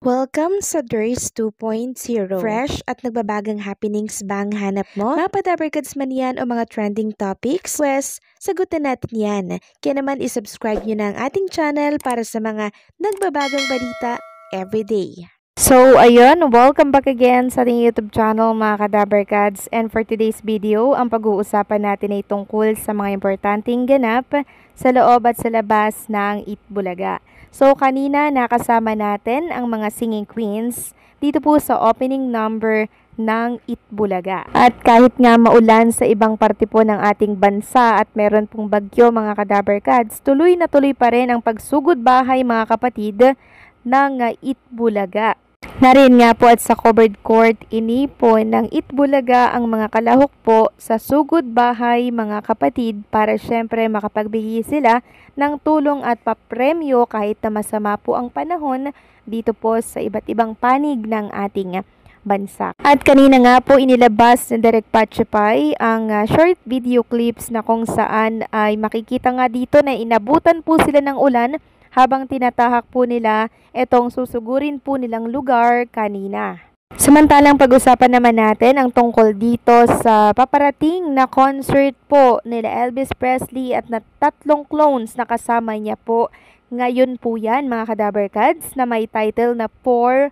Welcome sa DRS 2.0. Fresh at nagbabagang happenings ba ang hanap mo? Mga padabarkads man yan o mga trending topics? Pues, sagutan natin yan. Kaya naman isubscribe nyo na ang ating channel para sa mga nagbabagang balita everyday. So, ayun, welcome back again sa ating YouTube channel mga kadabarkads. And for today's video, ang pag-uusapan natin ay tungkol sa mga importanteng ganap sa loob at sa labas ng Itbulaga. So, kanina nakasama natin ang mga singing queens dito po sa opening number ng Itbulaga. At kahit nga maulan sa ibang parte po ng ating bansa at meron pong bagyo mga kadabarkads, tuloy na tuloy pa rin ang pagsugod bahay mga kapatid ng Itbulaga. Narin nga po at sa covered court, inipon ng Itbulaga ang mga kalahok po sa sugod bahay mga kapatid para syempre makapagbigay sila ng tulong at papremyo kahit na masama po ang panahon dito po sa iba't ibang panig ng ating bansa. At kanina nga po inilabas ng Direk Patsyapay ang short video clips na kung saan ay makikita nga dito na inabutan po sila ng ulan habang tinatahak po nila itong susugurin po nilang lugar kanina. Samantalang pag-usapan naman natin ang tungkol dito sa paparating na concert po nila Elvis Presley at na tatlong clones na kasama niya po. Ngayon po yan mga kadabarkads na may title na Por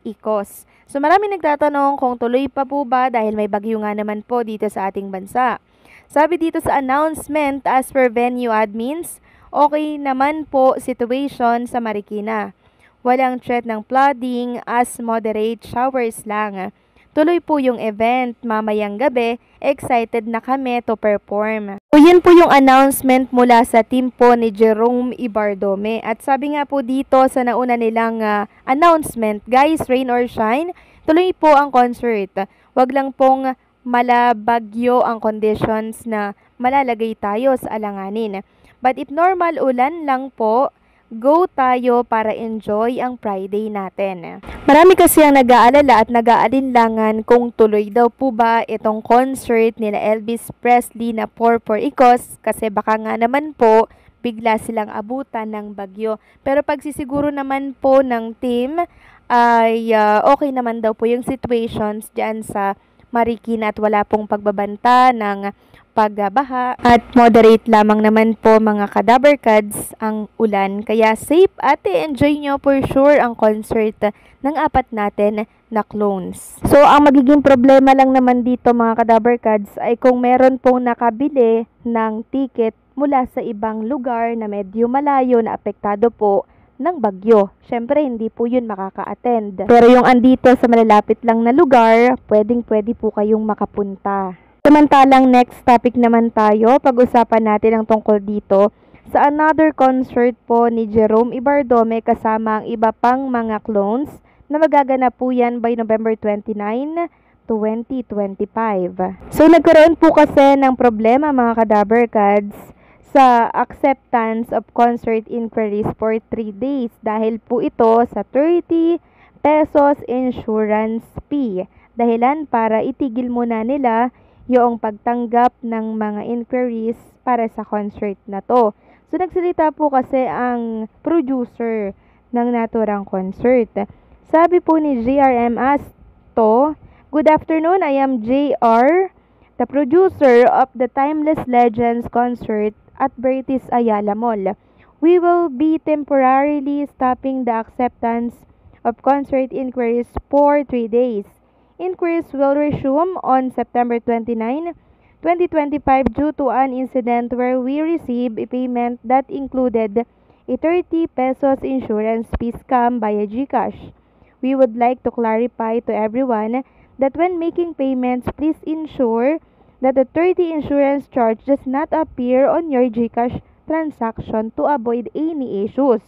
Ikos. So marami nagtatanong kung tuloy pa po ba dahil may bagyo nga naman po dito sa ating bansa. Sabi dito sa announcement as per venue admins, okay naman po situation sa Marikina. Walang threat ng flooding as moderate showers lang. Tuloy po yung event mamayang gabi, excited na kami to perform. So yun po yung announcement mula sa team po ni Jerome Ibardome. At sabi nga po dito sa nauna nilang announcement, guys, rain or shine, tuloy po ang concert. Wag lang pong malabagyo ang conditions na malalagay tayo sa alanganin. But if normal ulan lang po, go tayo para enjoy ang Friday natin. Marami kasi ang nag-aalala at nag-aalinlangan kung tuloy daw po ba itong concert nila Elvis Presley na Por Ikos kasi baka nga naman po bigla silang abutan ng bagyo. Pero pagsisiguro naman po ng team ay okay naman daw po yung situations dyan sa Marikina at wala pong pagbabanta ng pagbaha at moderate lamang naman po mga kadabarkads ang ulan. Kaya safe at enjoy nyo for sure ang concert ng apat natin na clones. So ang magiging problema lang naman dito mga kadabarkads ay kung meron pong nakabili ng ticket mula sa ibang lugar na medyo malayo na apektado po ng bagyo. Syempre, hindi po yun makaka-attend. Pero yung andito sa malalapit lang na lugar, pwede po kayong makapunta. Samantalang next topic naman tayo, pag-usapan natin ang tungkol dito sa another concert po ni Jerome Ibardome kasama ang iba pang mga clones na magaganap po yan by November 29, 2025. So, nagkaroon po kasi ng problema mga kadabarkads sa acceptance of concert inquiries for 3 days dahil po ito sa 30 pesos insurance fee. Dahilan para itigil muna nila yung pagtanggap ng mga inquiries para sa concert na to. So nagsalita po kasi ang producer ng naturang concert. Sabi po ni JRM Asto, "Good afternoon, I am JR, the producer of the Timeless Legends concert at Bertis Ayala Mall. We will be temporarily stopping the acceptance of concert inquiries for 3 days. Inquiries will resume on September 29, 2025 due to an incident where we received a payment that included a 30 pesos insurance fee scam via GCash. We would like to clarify to everyone that when making payments, please ensure that the 30 insurance charge does not appear on your GCash transaction to avoid any issues.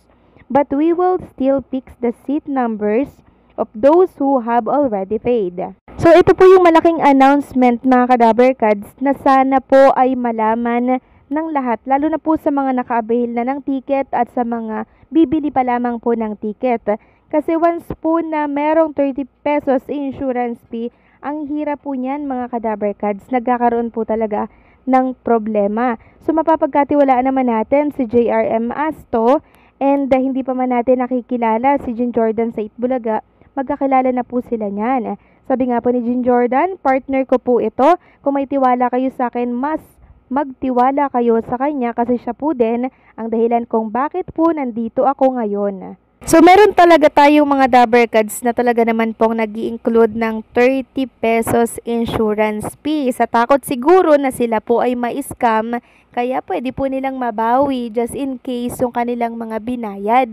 But we will still fix the seat numbers of those who have already paid." So ito po yung malaking announcement mga kadabarkads na sana po ay malaman ng lahat, lalo na po sa mga naka-avail na ng ticket at sa mga bibili pa lamang po ng ticket. Kasi once po na merong 30 pesos insurance fee, ang hirap po niyan mga kadabarkads, nagkakaroon po talaga ng problema. So mapapagkatiwalaan naman natin si JRM Asto And hindi pa man natin nakikilala si Jean Jordan sa Itbulaga, magkakilala na po sila niyan. Sabi nga po ni Jean Jordan, partner ko po ito. Kung may tiwala kayo sa akin, mas magtiwala kayo sa kanya kasi siya po din ang dahilan kung bakit po nandito ako ngayon. So, meron talaga tayong mga Dabbercads na talaga naman pong nag-i-include ng 30 pesos insurance fee. Sa takot siguro na sila po ay ma-scam, kaya pwede po nilang mabawi just in case yung kanilang mga binayad.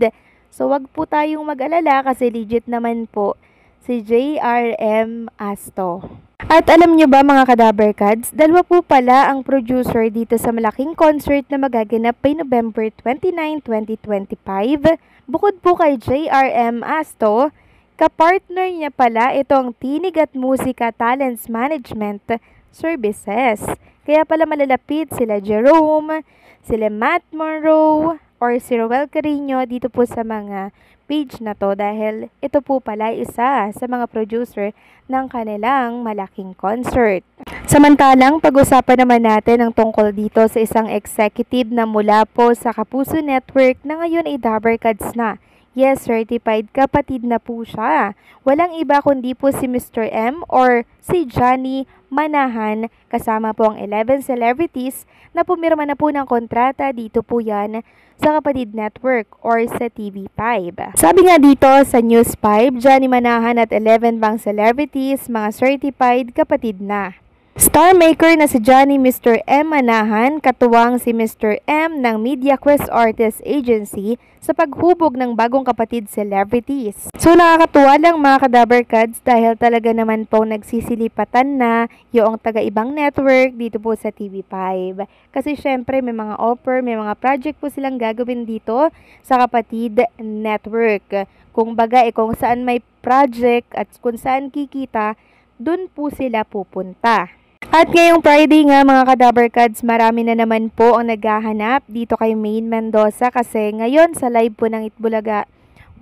So, wag po tayong mag-alala kasi legit naman po si JRM Asto. At alam nyo ba mga Kadabbercads, dalawa po pala ang producer dito sa malaking concert na magaganap by November 29, 2025. Bukod po kay JRM Asto, kapartner niya pala itong Tinig at Musika Talents Management Services. Kaya pala malalapit sila Jerome, sila Matt Monroe, or si Roel Carino dito po sa mga page na to dahil ito po pala isa sa mga producer ng kanilang malaking concert. Samantalang pag-usapan naman natin ang tungkol dito sa isang executive na mula po sa Kapuso Network na ngayon ay Dabbercads na. Yes, certified kapatid na po siya. Walang iba kundi po si Mr. M or si Johnny Manahan kasama po ang 11 celebrities na pumirma na po ng kontrata dito po yan sa Kapatid Network or sa TV5. Sabi nga dito sa News 5, Johnny Manahan at 11 pang celebrities, mga certified kapatid na. Star maker na si Johnny Mr. M. Manahan, katuwang si Mr. M ng Media Quest Artist Agency sa paghubog ng bagong kapatid celebrities. So nakakatuwa lang mga Kadabbercads dahil talaga naman po nagsisilipatan na yung taga-ibang network dito po sa TV5. Kasi syempre may mga offer, may mga project po silang gagawin dito sa Kapatid Network. Kung baga kung saan may project at kung saan kikita, dun po sila pupunta. At ngayong Friday nga mga Kadabbercads, marami na naman po ang naghahanap dito kay Maine Mendoza kasi ngayon sa live po ng Itbulaga,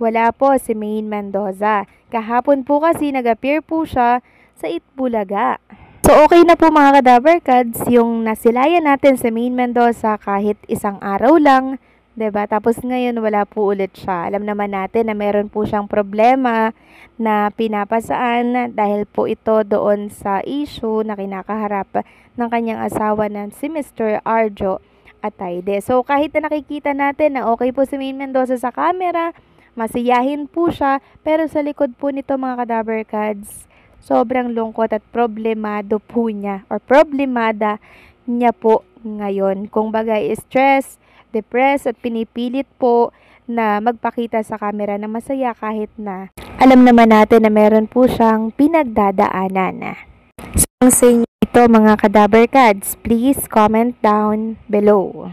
wala po si Maine Mendoza. Kahapon po kasi nag-appear po siya sa Itbulaga. So okay na po mga Kadabbercads yung nasilayan natin sa Maine Mendoza kahit isang araw lang. 'Di ba? Tapos ngayon wala po ulit siya. Alam naman natin na meron po siyang problema na pinapasaan dahil po ito doon sa issue na kinakaharap ng kanyang asawa na si Mr. Arjo Atayde. So kahit na nakikita natin na okay po si Maine Mendoza sa camera, masiyahin po siya, pero sa likod po nito mga Kadabbercads, sobrang lungkot at problemado po niya or problemada niya po ngayon. Kung bagay stress, depressed at pinipilit po na magpakita sa camera na masaya kahit na alam naman natin na meron po siyang pinagdadaanan. So, sa inyo ito mga Kadabbercads, please comment down below.